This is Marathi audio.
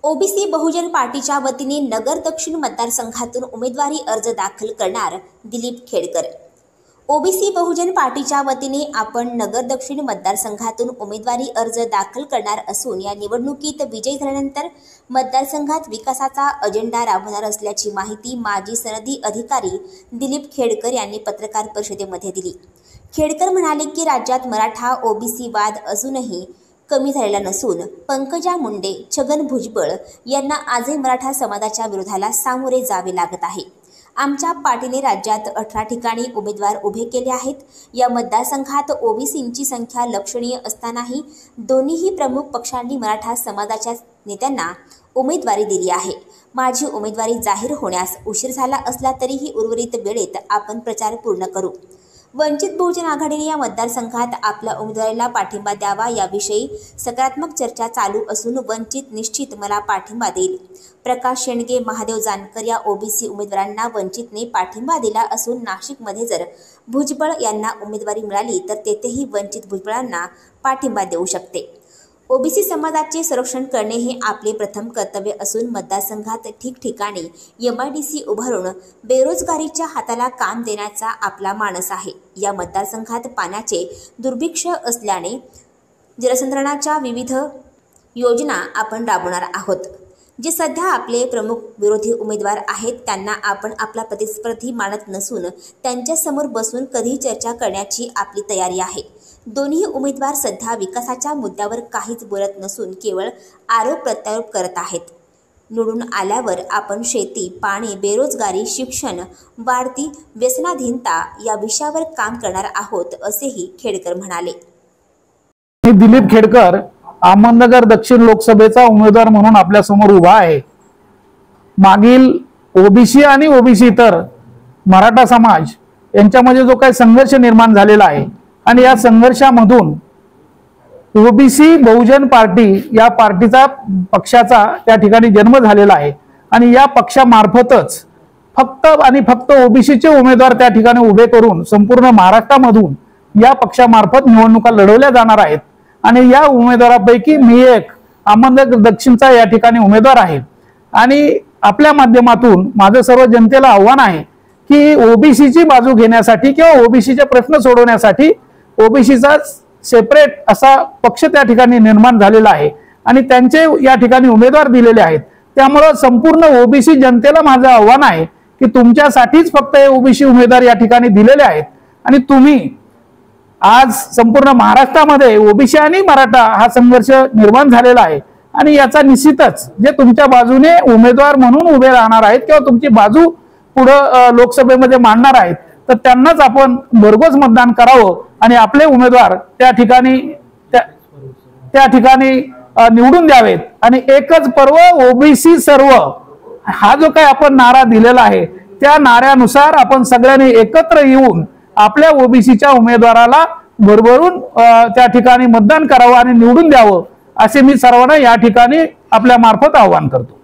ओबीसी बहुजन पार्टीच्या वतीने नगर दक्षिण मतदारसंघातून उमेदवारी अर्ज दाखल करणार दिलीप खेडकर। ओबीसी बहुजन पार्टीच्या वतीने आपण नगर दक्षिण मतदारसंघातून उमेदवारी अर्ज दाखल करणार असून या निवडणुकीत विजयी झाल्यानंतर मतदारसंघात विकासाचा अजेंडा राबवणार असल्याची माहिती माजी सनदी अधिकारी दिलीप खेडकर यांनी पत्रकार परिषदेमध्ये दिली। खेडकर म्हणाले की राज्यात मराठा ओबीसी वाद अजूनही कमी झालेला नसून पंकजा मुंडे, छगन भुजबळ यांना आजही मराठा समाजाच्या विरोधाला सामोरे जावे लागत आहे। आमच्या पार्टीने राज्यात 18 ठिकाणी उमेदवार उभे केले आहेत। या मतदारसंघात ओबीसींची संख्या लक्षणीय असतानाही दोन्ही प्रमुख पक्षांनी मराठा समाजाच्या नेत्यांना उमेदवारी दिली आहे। माझी उमेदवारी जाहीर होण्यास उशीर झाला असला तरीही उर्वरित वेळेत आपण प्रचार पूर्ण करू। वंचित बहुजन आघाडीने या मतदारसंघात आपल्या उमेदवारीला पाठिंबा द्यावा याविषयी सकारात्मक चर्चा चालू असून वंचित निश्चित मला पाठिंबा देईल। प्रकाश शेंडगे, महादेव जानकर या ओबीसी उमेदवारांना वंचितने पाठिंबा दिला असून नाशिकमध्ये जर भुजबळ यांना उमेदवारी मिळाली तर तेथेही वंचित भुजबळांना पाठिंबा देऊ शकते। ओबीसी समाजाचे संरक्षण करणे हे आपले प्रथम कर्तव्य असून मतदारसंघात ठिकठिकाणी MIDC उभारून बेरोजगारीच्या हाताला काम देण्याचा आपला मानस आहे। या मतदारसंघात पाण्याचे दुर्भिक्ष असल्याने जलसंधारणाच्या विविध योजना आपण राबवणार आहोत। जे सध्या आपले प्रमुख विरोधी उमेदवार आहेत त्यांना आपण आपला प्रतिस्पर्धी मानत नसून त्यांच्यासमोर बसून कधी चर्चा करण्याची आपली तयारी आहे। दोन्ही उमेदवार सध्या विकासाच्या मुद्द्यावर काहीच बोलत नसून केवळ आरोप प्रत्यारोप करत आहेत। निवडून आल्यावर आपण शेती, पाणी, बेरोजगारी, शिक्षण, वाढती व्यसनाधीनता या विषयावर काम करणार आहोत असेही खेडकर म्हणाले। दिलीप खेडकर अहमदनगर दक्षिण लोकसभेचा उमेदवार म्हणून आपल्या समोर उभा आहे। मागील ओबीसी आणि ओबीसी तर मराठा समाज यांच्यामध्ये जो काही संघर्ष निर्माण झालेला आहे आणि या संघर्षामधून ओबीसी बहुजन पार्टी या पार्टीचा पक्षाचा त्या ठिकाणी जन्म झालेला आहे आणि या पक्षामार्फतच फक्त ओबीसीचे उमेदवार त्या ठिकाणी उभे करून संपूर्ण महाराष्ट्रामधून या पक्षामार्फत निवडणुका लढवल्या जाणार आहेत आणि या उमेदवारापैकी मी एक अहमदनगर दक्षिणचा या ठिकाणी उमेदवार आहे। आणि आपल्या माध्यमातून माझं सर्व जनतेला आव्हान आहे की ओबीसीची बाजू घेण्यासाठी किंवा ओबीसीचे प्रश्न सोडवण्यासाठी ओबीसीचा सेपरेट असा पक्ष त्या ठिकाणी निर्माण झालेला आहे आणि त्यांचे या ठिकाणी उमेदवार दिलेले आहेत। त्यामुळे संपूर्ण ओबीसी जनतेला माझं आव्हान आहे की तुमच्यासाठीच फक्त हे ओबीसी उमेदवार या ठिकाणी दिलेले आहेत आणि तुम्ही आज संपूर्ण महाराष्ट्रामध्ये ओबीसी आणि मराठा हा संघर्ष निर्माण झालेला आहे आणि याचा निश्चितच जे तुमच्या बाजूने उमेदवार म्हणून उभे राहणार आहेत किंवा तुमची बाजू पुढे लोकसभेमध्ये मांडणार आहेत तर त्यांनाच आपण भरघोस मतदान करावं आणि आपले उमेदवार त्या ठिकाणी निवडून द्यावेत आणि एकच पर्व ओबीसी सर्व हा जो काही आपण नारा दिलेला आहे त्या नाऱ्यानुसार आपण सगळ्यांनी एकत्र येऊन आपल्या ओबीसीच्या उमेदवाराला भरभरून त्या ठिकाणी मतदान करावं आणि निवडून द्यावं असे मी सर्वांना या ठिकाणी आपल्या मार्फत आवाहन करतो।